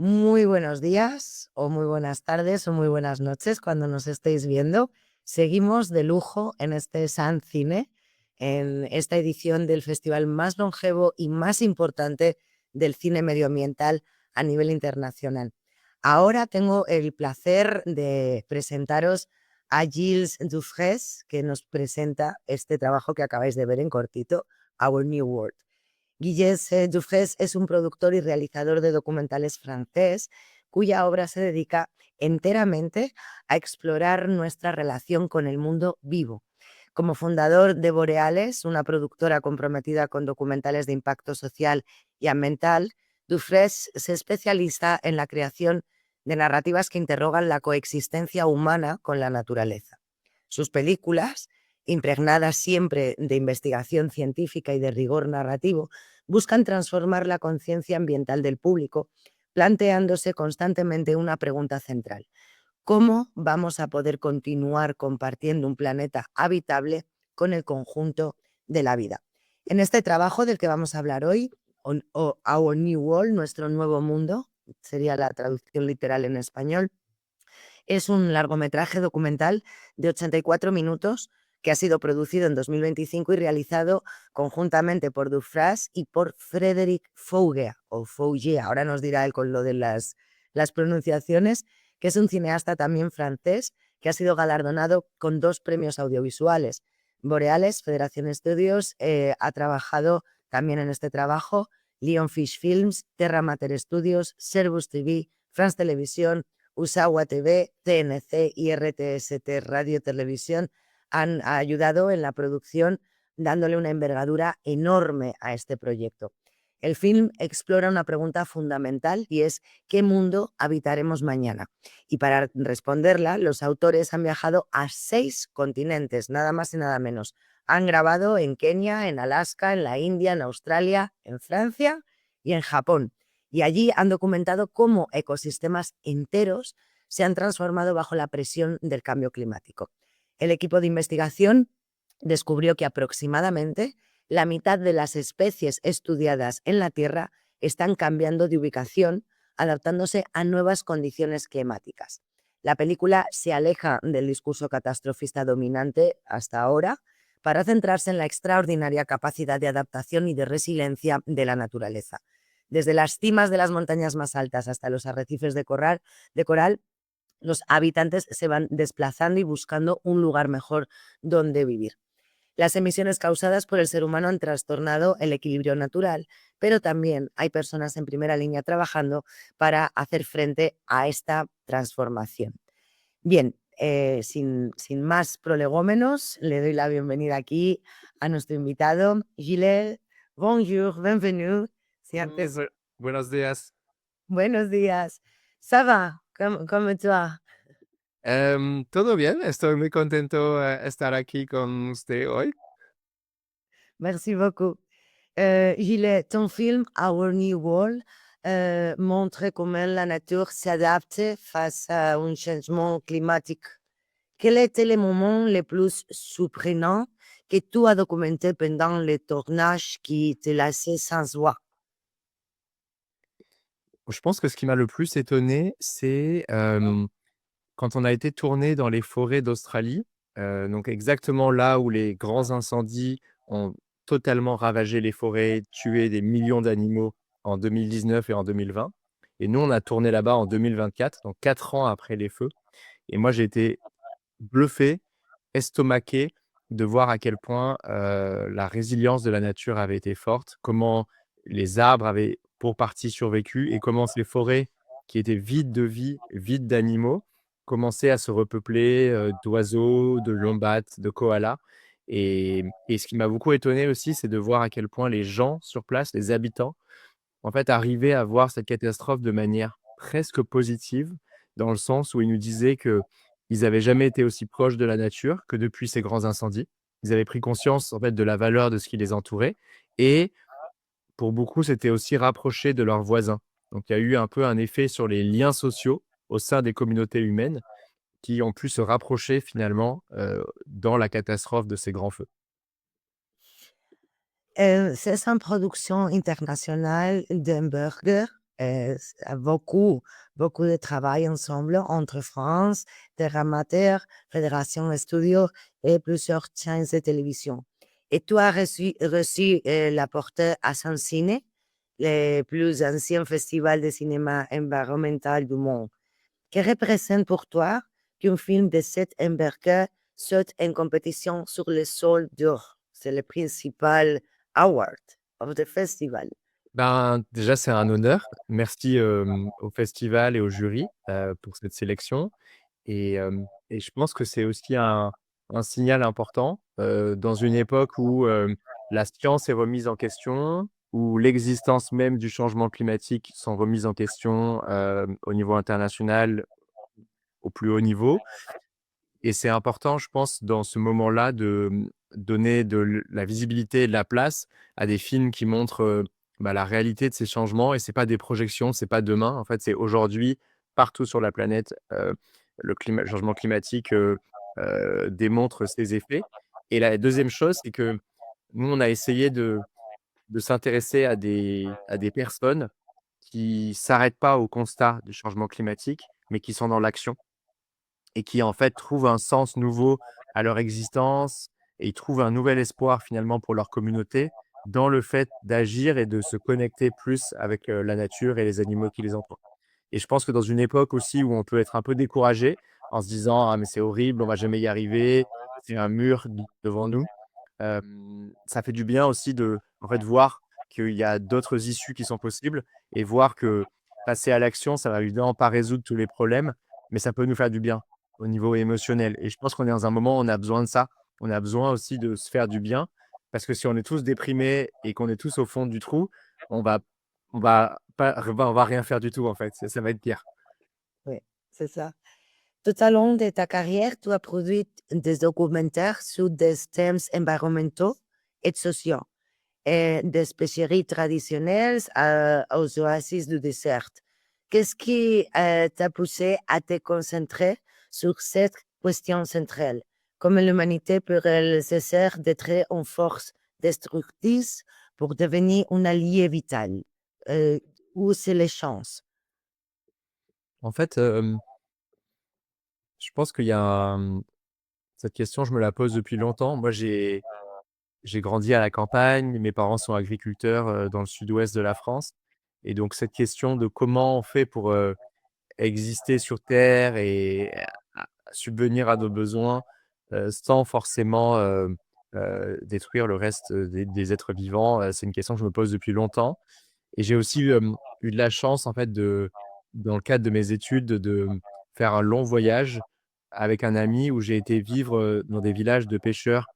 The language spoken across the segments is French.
Muy buenos días, o muy buenas tardes, o muy buenas noches cuando nos estéis viendo. Seguimos de lujo en este San Cine, en esta edición del festival más longevo y más importante del cine medioambiental a nivel internacional. Ahora tengo el placer de presentaros a Gilles Dufresne, que nos presenta este trabajo que acabáis de ver en cortito, Our New World. Gilles Dufresne es un productor y realizador de documentales francés cuya obra se dedica enteramente a explorar nuestra relación con el mundo vivo. Como fundador de Boreales, una productora comprometida con documentales de impacto social y ambiental, Dufresne se especializa en la creación de narrativas que interrogan la coexistencia humana con la naturaleza. Sus películas, impregnadas siempre de investigación científica y de rigor narrativo, buscan transformar la conciencia ambiental del público, planteándose constantemente una pregunta central: ¿cómo vamos a poder continuar compartiendo un planeta habitable con el conjunto de la vida? En este trabajo del que vamos a hablar hoy, o Our New World, nuestro nuevo mundo, sería la traducción literal en español, es un largometraje documental de 84 minutos que ha sido producido en 2025 y realizado conjuntamente por Dufresne y por Frédéric Fauger, o Fauger, ahora nos dirá él con lo de las pronunciaciones, que es un cineasta también francés que ha sido galardonado con 2 premios audiovisuales. Boreales, Federación Estudios, ha trabajado también en este trabajo, Lionfish Films, Terra Mater Studios, Servus TV, France Televisión, Usawa TV, TNC y RTST Radio Televisión han ayudado en la producción, dándole una envergadura enorme a este proyecto. El film explora una pregunta fundamental y es: ¿qué mundo habitaremos mañana? Y para responderla, los autores han viajado a 6 continentes, nada más y nada menos. Han grabado en Kenia, en Alaska, en la India, en Australia, en Francia y en Japón. Y allí han documentado cómo ecosistemas enteros se han transformado bajo la presión del cambio climático. El equipo de investigación descubrió que aproximadamente la mitad de las especies estudiadas en la Tierra están cambiando de ubicación, adaptándose a nuevas condiciones climáticas. La película se aleja del discurso catastrofista dominante hasta ahora para centrarse en la extraordinaria capacidad de adaptación y de resiliencia de la naturaleza. Desde las cimas de las montañas más altas hasta los arrecifes de coral, los habitantes se van desplazando y buscando un lugar mejor donde vivir. Las emisiones causadas por el ser humano han trastornado el equilibrio natural, pero también hay personas en primera línea trabajando para hacer frente a esta transformación. Bien, sin más prolegómenos, le doy la bienvenida aquí a nuestro invitado, Gilles. Bonjour, bienvenue. Si antes, Buenos días. buenos días. Ça va? ¿Cómo te va? Todo bien, estoy muy contento estar aquí con usted hoy. Merci beaucoup. Gilles, ton film Our New World montre comment la nature s'adapte face à un changement climatique. Quel était le moment le plus surprenant que tu as documenté pendant le tournage qui te laissait sans voix? Je pense que ce qui m'a le plus étonné, c'est quand on a été tourné dans les forêts d'Australie, donc exactement là où les grands incendies ont totalement ravagé les forêts, tué des millions d'animaux en 2019 et en 2020. Et nous, on a tourné là-bas en 2024, donc 4 ans après les feux. Et moi, j'ai été bluffé, estomaqué de voir à quel point, la résilience de la nature avait été forte, comment les arbres avaient pour partie survécu et comment ces forêts qui étaient vides de vie, vides d'animaux, commençaient à se repeupler, d'oiseaux, de wombats, de koalas. Et ce qui m'a beaucoup étonné aussi, c'est de voir à quel point les gens sur place, les habitants, en fait, arrivaient à voir cette catastrophe de manière presque positive, dans le sens où ils nous disaient qu'ils avaient jamais été aussi proches de la nature que depuis ces grands incendies. Ils avaient pris conscience, en fait, de la valeur de ce qui les entourait et pour beaucoup, c'était aussi rapproché de leurs voisins. Donc il y a eu un peu un effet sur les liens sociaux au sein des communautés humaines qui ont pu se rapprocher finalement, dans la catastrophe de ces grands feux. C'est une production internationale d'Hamburger. beaucoup, beaucoup de travail ensemble entre France, Terre Amateur, Fédération Studio et plusieurs chaînes de télévision. Et tu as reçu la portée à Sensine, le plus ancien festival de cinéma environnemental du monde. Que représente pour toi qu'un film de cette envergure saute en compétition sur le sol d'or? C'est le principal award of the festival. Ben, déjà, c'est un honneur. Merci, au festival et au jury, pour cette sélection et je pense que c'est aussi un signal important, dans une époque où, la science est remise en question, où l'existence même du changement climatique sont remises en question, au niveau international, au plus haut niveau. Et c'est important, je pense, dans ce moment-là de, donner de la visibilité et de la place à des films qui montrent, bah, la réalité de ces changements et c'est pas des projections, c'est pas demain. En fait, c'est aujourd'hui, partout sur la planète, le changement climatique, démontre ses effets et la deuxième chose, c'est que nous, on a essayé de s'intéresser à des personnes qui s'arrêtent pas au constat du changement climatique, mais qui sont dans l'action et qui, en fait, trouvent un sens nouveau à leur existence et ils trouvent un nouvel espoir finalement pour leur communauté dans le fait d'agir et de se connecter plus avec, la nature et les animaux qui les entourent. Et je pense que dans une époque aussi où on peut être un peu découragé en se disant: «Ah mais c'est horrible, on va jamais y arriver, c'est un mur devant nous». Ça fait du bien aussi de, en fait, voir qu'il y a d'autres issues qui sont possibles et voir que passer à l'action, ça va évidemment pas résoudre tous les problèmes, mais ça peut nous faire du bien au niveau émotionnel et je pense qu'on est dans un moment où on a besoin de ça. On a besoin aussi de se faire du bien parce que si on est tous déprimés et qu'on est tous au fond du trou, on va on va rien faire du tout en fait, ça va être pire. Oui, c'est ça. Tout au long de ta carrière, tu as produit des documentaires sur des thèmes environnementaux et sociaux, et des spécieries traditionnelles aux oasis du désert. Qu'est-ce qui t'a poussé à te concentrer sur cette question centrale? Comment l'humanité peut-elle cesser d'être une force destructrice pour devenir un allié vital? Où c'est les chances? En fait, je pense qu'il y a, cette question, je me la pose depuis longtemps. Moi, j'ai grandi à la campagne, mes parents sont agriculteurs, dans le sud-ouest de la France et donc cette question de comment on fait pour, exister sur terre et subvenir à nos besoins, sans forcément, détruire le reste, des êtres vivants, c'est une question que je me pose depuis longtemps et j'ai aussi, eu de la chance en fait de dans le cadre de mes études, de faire un long voyage avec un ami où j'ai été vivre, dans des villages de pêcheurs,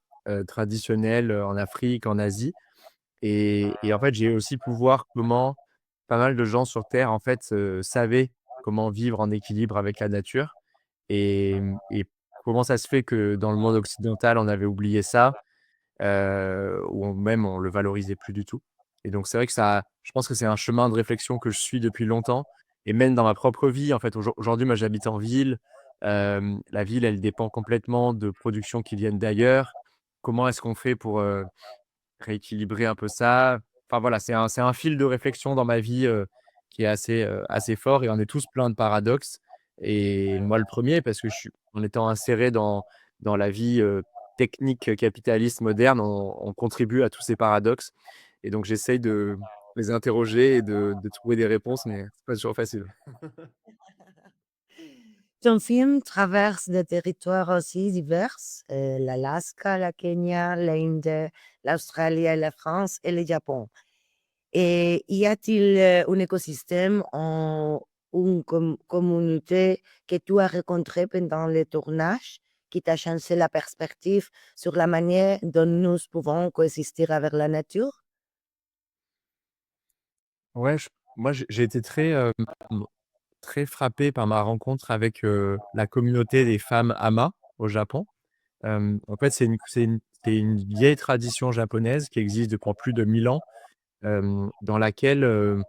traditionnels, en Afrique, en Asie et en fait, j'ai aussi pu voir comment pas mal de gens sur terre, en fait, savaient comment vivre en équilibre avec la nature et comment ça se fait que dans le monde occidental, on avait oublié ça, ou même on le valorisait plus du tout et donc c'est vrai que ça je pense que c'est un chemin de réflexion que je suis depuis longtemps et même dans ma propre vie, en fait, aujourd'hui, moi, j'habite en ville, la ville, elle dépend complètement de productions qui viennent d'ailleurs. Comment est-ce qu'on fait pour, rééquilibrer un peu ça. Enfin voilà, c'est un fil de réflexion dans ma vie, qui est assez fort et on est tous pleins de paradoxes et moi le premier parce que je suis en étant inséré dans la vie, technique, capitaliste moderne, on contribue à tous ces paradoxes et donc j'essaye de les interroger et de trouver des réponses, mais c'est pas toujours facile. Ton film traverse des territoires aussi divers, l'Alaska, la Kenya, l'Inde, l'Australie, la France et le Japon. Et y a-t-il un écosystème ou une communauté que tu as rencontré pendant le tournage qui t'a changé la perspective sur la manière dont nous pouvons coexister avec la nature? Ouais, moi j'ai été très frappé par ma rencontre avec, la communauté des femmes Hama au Japon. En fait, c'est une vieille tradition japonaise qui existe depuis plus de 1000 ans, dans laquelle,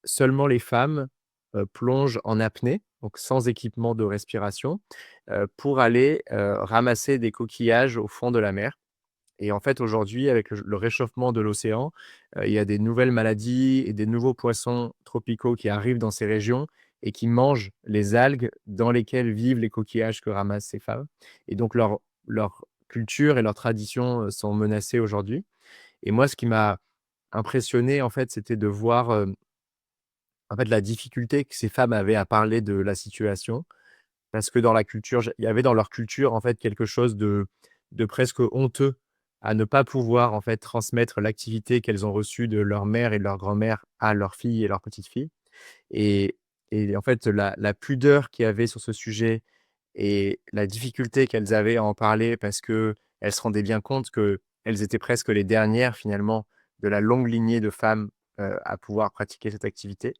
seulement les femmes, plongent en apnée, donc sans équipement de respiration, pour aller, ramasser des coquillages au fond de la mer Et en fait, aujourd'hui, avec le réchauffement de l'océan, il y a des nouvelles maladies et des nouveaux poissons tropicaux qui arrivent dans ces régions et qui mangent les algues dans lesquelles vivent les coquillages que ramassent ces femmes. Et donc leur culture et leurs traditions, sont menacées aujourd'hui. Et moi, ce qui m'a impressionné, en fait, c'était de voir, en fait, la difficulté que ces femmes avaient à parler de la situation. Parce que dans la culture, il y avait dans leur culture, en fait, quelque chose de presque honteux à ne pas pouvoir, en fait, transmettre l'activité qu'elles ont reçue de leur mère et de leur grand-mère à leurs filles et leurs petites-filles. Et et en fait, la pudeur qu'il y avait sur ce sujet et la difficulté qu'elles avaient à en parler parce qu'elles se rendaient bien compte qu'elles étaient presque les dernières, finalement, de la longue lignée de femmes, à pouvoir pratiquer cette activité.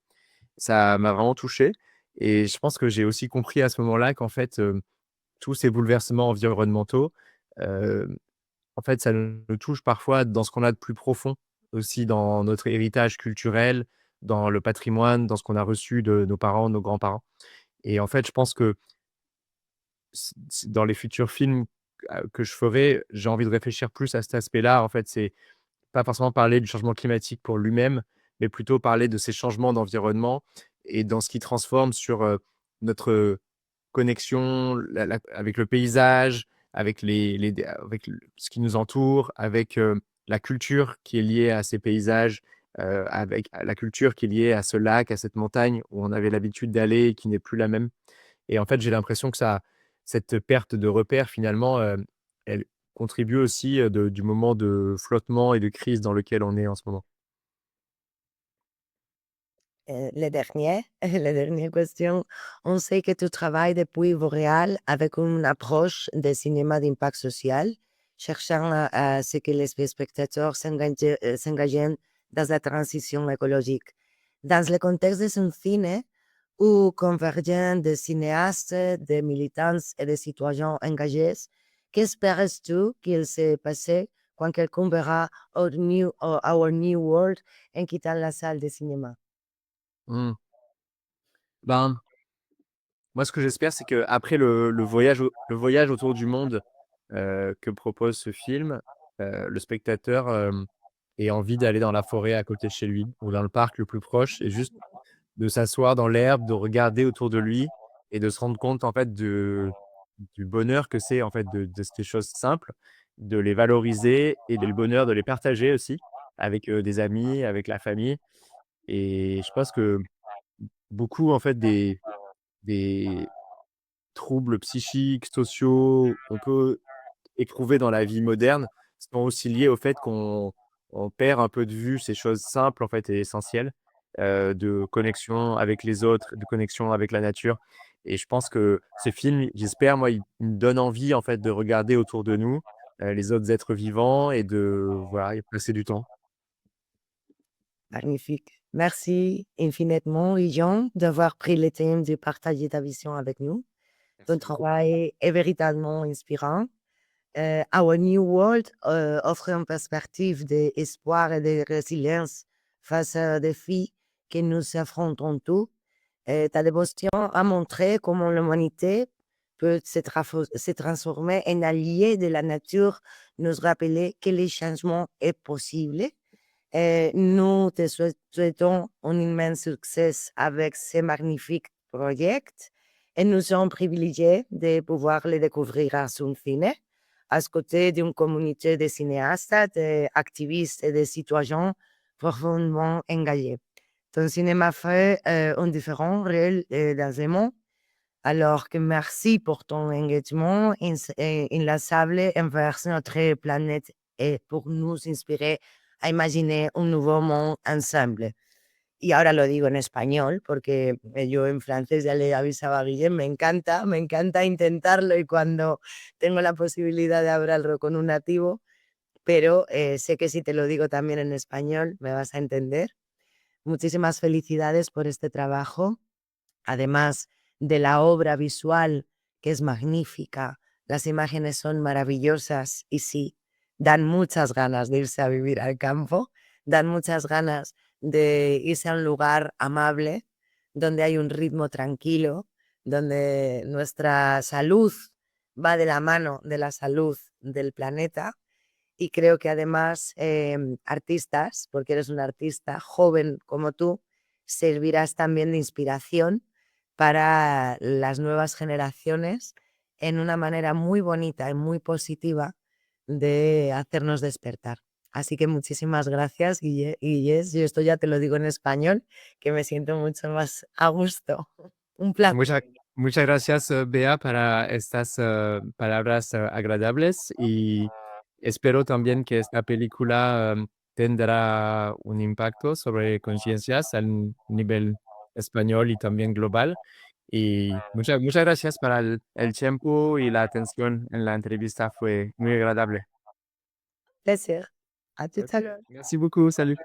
Ça m'a vraiment touché et je pense que j'ai aussi compris à ce moment-là qu'en fait, tous ces bouleversements environnementaux, hem, en fait, ça nous touche parfois dans ce qu'on a de plus profond, aussi dans notre héritage culturel, dans le patrimoine, dans ce qu'on a reçu de nos parents, nos grands-parents. Et en fait, je pense que dans les futurs films, que je ferai, j'ai envie de réfléchir plus à cet aspect-là. En fait, c'est pas forcément parler du changement climatique pour lui-même, mais plutôt parler de ces changements d'environnement et dans ce qui transforme sur, notre connexion avec le paysage, avec avec ce qui nous entoure, avec, la culture qui est liée à ces paysages, avec la culture qui est liée à ce lac, à cette montagne où on avait l'habitude d'aller et qui n'est plus la même. Et en fait, j'ai l'impression que cette perte de repères finalement, elle contribue aussi, du moment de flottement et de crise dans lequel on est en ce moment. Le dernier, la dernière question. On sait que tu travailles depuis Boréal avec une approche de cinéma d'impact social, cherchant à ce que les spectateurs s'engagent dans la transition écologique. Dans le contexte de un ciné où convergent des cinéastes, des militants et des citoyens engagés, qu'espères-tu qu'il se passe quand quelqu'un verra Our New World en quittant la salle de cinéma? Mmh. Ben, moi, ce que j'espère, c'est qu'après le voyage autour du monde, que propose ce film, le spectateur, ait envie d'aller dans la forêt à côté de chez lui ou dans le parc le plus proche et juste de s'asseoir dans l'herbe, de regarder autour de lui et de se rendre compte, en fait, du bonheur que c'est, en fait, de ces choses simples, de les valoriser et le bonheur de les partager aussi avec, des amis, avec la famille. Et je pense que beaucoup, en fait, des troubles psychiques, sociaux, on peut éprouver dans la vie moderne, sont aussi liés au fait qu'on perd un peu de vue ces choses simples, en fait, et essentielles, de connexion avec les autres, de connexion avec la nature. Et je pense que ce film, j'espère, moi, il me donne envie, en fait, de regarder autour de nous, les autres êtres vivants et de, voilà, y passer du temps. Magnifique. Merci infiniment, John, d'avoir pris le temps de partager ta vision avec nous. Ton Merci beaucoup. travail est véritablement inspirant. Our New World offre une perspective d'espoir et de résilience face aux défis que nous affrontons tous. Ta dévotion a montré comment l'humanité peut se transformer en allié de la nature, nous rappeler que le changement est possible. Nous te souhaitons un immense succès avec ce magnifique projet et nous sommes privilégiés de pouvoir le découvrir à Sunfine, à côté d'une communauté de cinéastes, d'activistes et de citoyens profondément engagés. Ton cinéma fait un différent réel dans le monde. Alors que merci pour ton engagement inlassable envers notre planète et pour nous inspirer a imaginar un nuevo monde ensemble. Y ahora lo digo en español, porque yo en francés ya le avisaba a Guillem, me encanta intentarlo y cuando tengo la posibilidad de hablarlo con un nativo, pero sé que si te lo digo también en español me vas a entender. Muchísimas felicidades por este trabajo, además de la obra visual, que es magnífica. Las imágenes son maravillosas y sí, dan muchas ganas de irse a vivir al campo, dan muchas ganas de irse a un lugar amable, donde hay un ritmo tranquilo, donde nuestra salud va de la mano de la salud del planeta y creo que además artistas, porque eres un artista joven como tú, servirás también de inspiración para las nuevas generaciones en una manera muy bonita y muy positiva de hacernos despertar. Así que muchísimas gracias, Guillés. Yo esto ya te lo digo en español, que me siento mucho más a gusto. Un placer. Muchas gracias, Bea, para estas palabras agradables y espero también que esta película tendrá un impacto sobre conciencias a nivel español y también global. Y muchas gracias para el tiempo y la atención en la entrevista. Fue muy agradable. Plaisir. À tout à l'heure. Merci beaucoup. Salut.